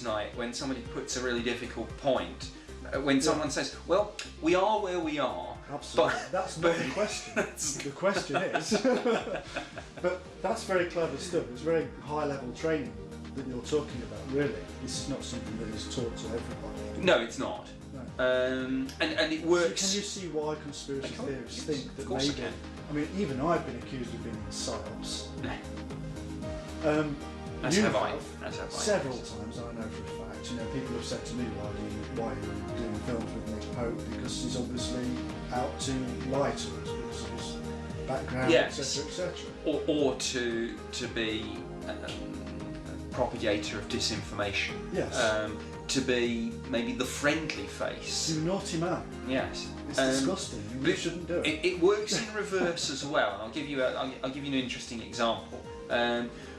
tonight when somebody puts a really difficult point. When someone says, well, we are where we are. Absolutely. That's not the question. The question is, but that's very clever stuff. It's very high level training that you're talking about, really. This is not something that is taught to everybody. No, it's not. No. And it works. So can you see why conspiracy theorists think that of course maybe... I mean, even I've been accused of being in psyops. As have I. Several times, I know for a fact. You know, people have said to me, why are you doing films with Nick Pope? Because he's obviously out to lie to us because of his background, etc., etc. Or to be a propagator of disinformation. Yes. To be maybe the friendly face. You naughty man. Yes. It's disgusting. You shouldn't do it. It works in reverse as well. I'll give you an interesting example.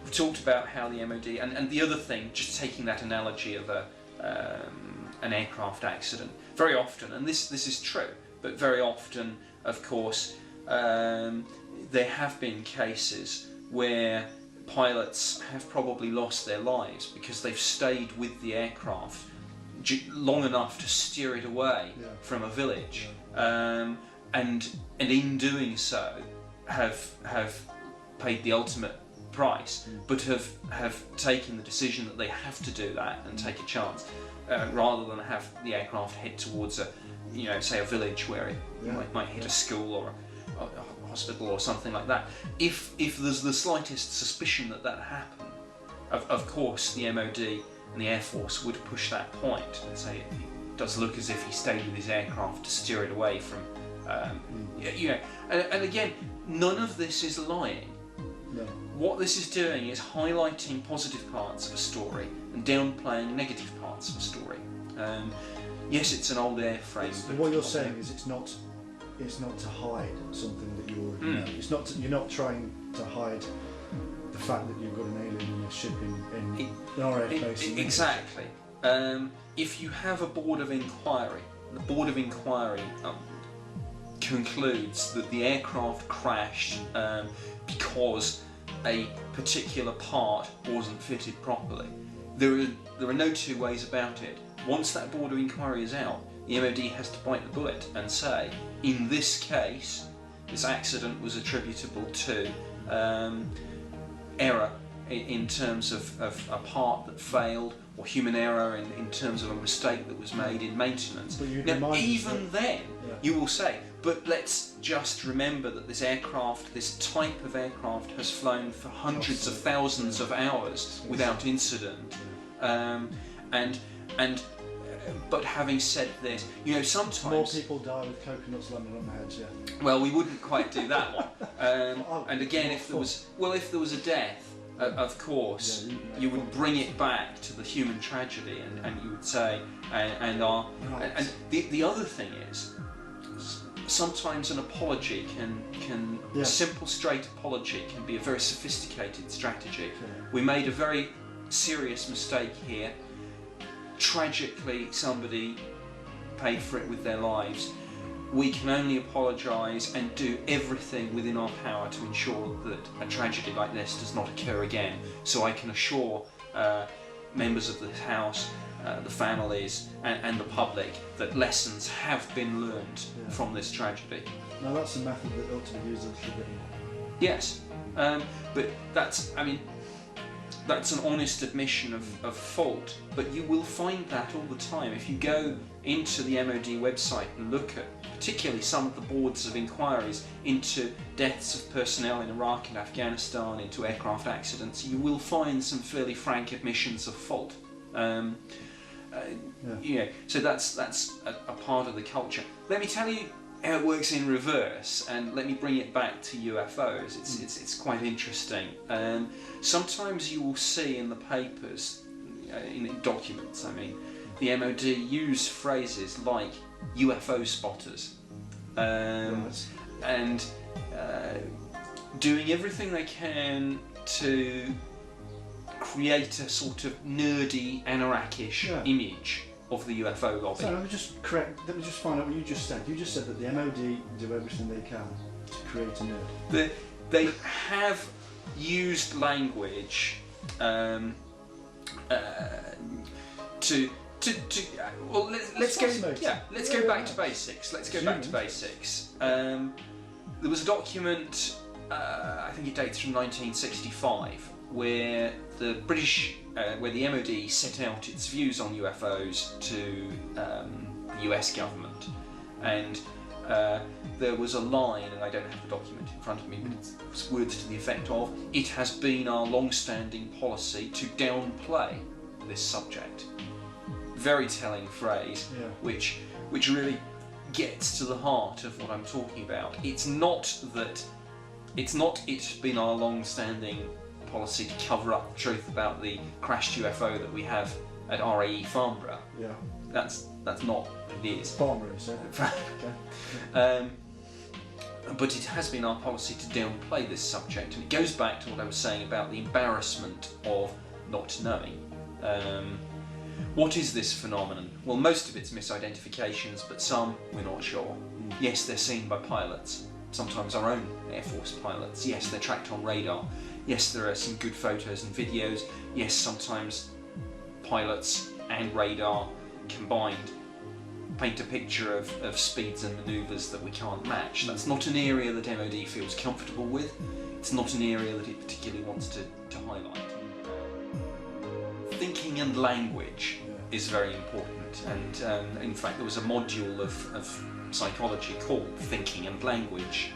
We've talked about how the MOD and the other thing, just taking that analogy of an aircraft accident, very often, and this is true, but very often, of course, there have been cases where pilots have probably lost their lives because they've stayed with the aircraft long enough to steer it away from a village, and in doing so have paid the ultimate price, but have taken the decision that they have to do that and take a chance, rather than have the aircraft head towards say a village where it might hit a school or a hospital or something like that. If there's the slightest suspicion that happened, of course the MOD and the Air Force would push that point and say it does look as if he stayed with his aircraft to steer it away from, and again, none of this is lying. No. What this is doing is highlighting positive parts of a story and downplaying negative parts of a story. Yes, it's an old airframe. But what you're saying is it's not to hide something that you already know. It's not. You're not trying to hide the fact that you've got an alien in your ship in our airbase. Exactly. If you have a board of inquiry, the board of inquiry concludes that the aircraft crashed because a particular part wasn't fitted properly. There are no two ways about it. Once that board of inquiry is out, the MOD has to bite the bullet and say, in this case, this accident was attributable to error in terms of a part that failed, or human error in terms of a mistake that was made in maintenance. Now, even then, you will say, but let's just remember that this aircraft, this type of aircraft, has flown for hundreds of thousands of hours without incident. But having said this, sometimes more people die with coconuts landing on their heads. Yeah. Well, we wouldn't quite do that one. And again, if there was a death, of course, you would bring it back to the human tragedy, and you would say, and the other thing is, sometimes an apology a simple, straight apology can be a very sophisticated strategy. We made a very serious mistake here. Tragically, somebody paid for it with their lives. We can only apologise and do everything within our power to ensure that a tragedy like this does not occur again. So I can assure members of this House, the families and the public that lessons have been learned from this tragedy. Now that's a method that ought to be used a little bit more. Yes, but that's an honest admission of fault, but you will find that all the time. If you go into the MOD website and look at particularly some of the boards of inquiries into deaths of personnel in Iraq and Afghanistan, into aircraft accidents, you will find some fairly frank admissions of fault. So that's a part of the culture. Let me tell you how it works in reverse, and let me bring it back to UFOs. It's quite interesting. Sometimes you will see in the papers, in documents, the MOD use phrases like UFO spotters, and doing everything they can to create a sort of nerdy, anarchish image of the UFO lobby. So let me just find out what you just said. You just said that the MOD do everything they can to create a nerd. They have used language well, let's go. Fascinating. Let's go back to basics. Let's go back to basics. There was a document, I think it dates from 1965, where the where the MOD set out its views on UFOs to the US government, and there was a line, and I don't have the document in front of me, but it's words to the effect of, "It has been our long-standing policy to downplay this subject." Very telling phrase, which really gets to the heart of what I'm talking about. It's not it's been our long-standing policy to cover up the truth about the crashed UFO that we have at RAE Farnborough. Yeah. That's not what it is. Farnborough, so. Okay. But it has been our policy to downplay this subject, and it goes back to what I was saying about the embarrassment of not knowing. What is this phenomenon? Well, most of it's misidentifications, but some we're not sure. Yes, they're seen by pilots, sometimes our own Air Force pilots. Yes, they're tracked on radar. Yes, there are some good photos and videos. Yes, sometimes pilots and radar combined paint a picture of speeds and manoeuvres that we can't match. That's not an area that MOD feels comfortable with. It's not an area that it particularly wants to highlight. Thinking and language is very important, and in fact there was a module of psychology called Thinking and Language,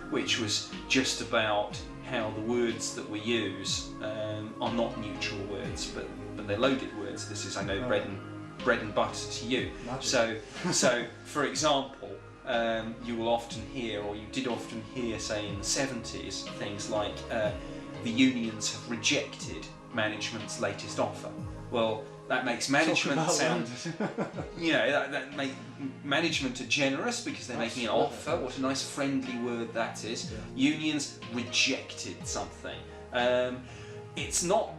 which was just about how the words that we use are not neutral words, but they're loaded words. This is, I know, bread and butter to you. Magic. So for example, you will often hear, or you did often hear, say in the 70s, things like the unions have rejected management's latest offer. Well, that makes management sound, that make management are generous because they're making an offer. What a nice friendly word that is. Yeah. Unions rejected something. It's not.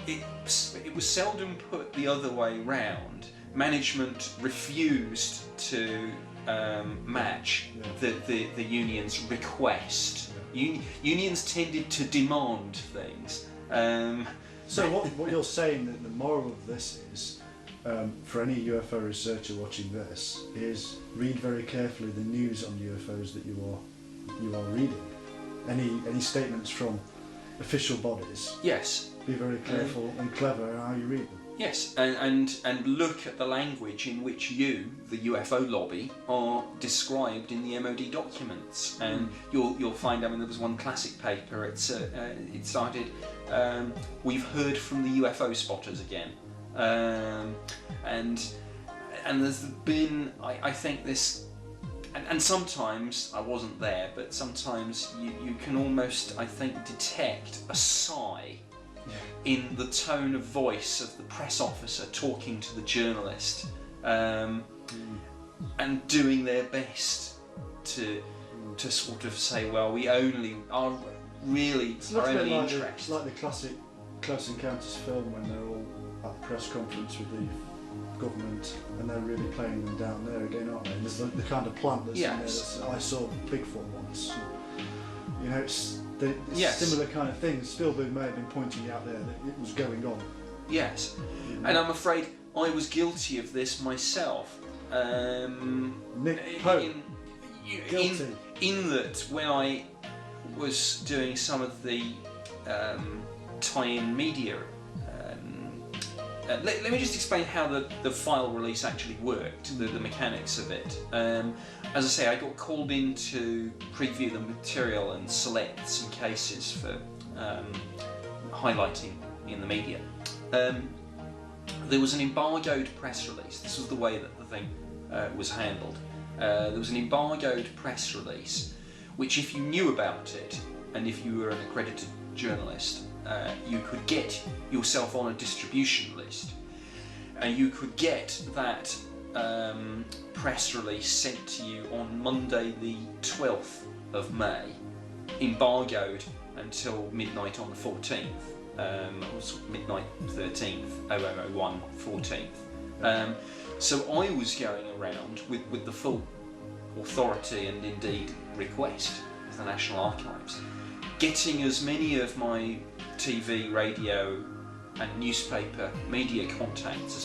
It was seldom put the other way round. Management refused to match the union's request. Unions tended to demand things. So what you're saying, that the moral of this is, for any UFO researcher watching this, is read very carefully the news on UFOs that you are reading. Any statements from official bodies. Yes. Be very careful and clever in how you read them. Yes, and look at the language in which you, the UFO lobby, are described in the MOD documents, and you'll find. I mean, there was one classic paper. It started. We've heard from the UFO spotters again, and there's been. I think this. And sometimes I wasn't there, but sometimes you can almost, I think, detect a sigh in the tone of voice of the press officer talking to the journalist, and doing their best to sort of say, well, we only are really our only interest. Like the classic Close Encounters film when they're all at the press conference with the government and they're really playing them down there again, aren't they? And there's the kind of plant that's in there that's, I saw Bigfoot once. It's similar kind of things. Spielberg may have been pointing out there that it was going on. Yes, and I'm afraid I was guilty of this myself. Nick Pope. Guilty. In that when I was doing some of the tie-in media, let me just explain how the file release actually worked, the mechanics of it. As I say, I got called in to preview the material and select some cases for highlighting in the media. There was an embargoed press release. This was the way that the thing was handled. There was an embargoed press release, which if you knew about it, and if you were an accredited journalist, you could get yourself on a distribution list, and you could get that press release sent to you on Monday the 12th of May, embargoed until midnight on the 14th, or midnight 13th, 0001, 14th. So I was going around with the full authority and indeed request of the National Archives, getting as many of my TV, radio and newspaper media contacts as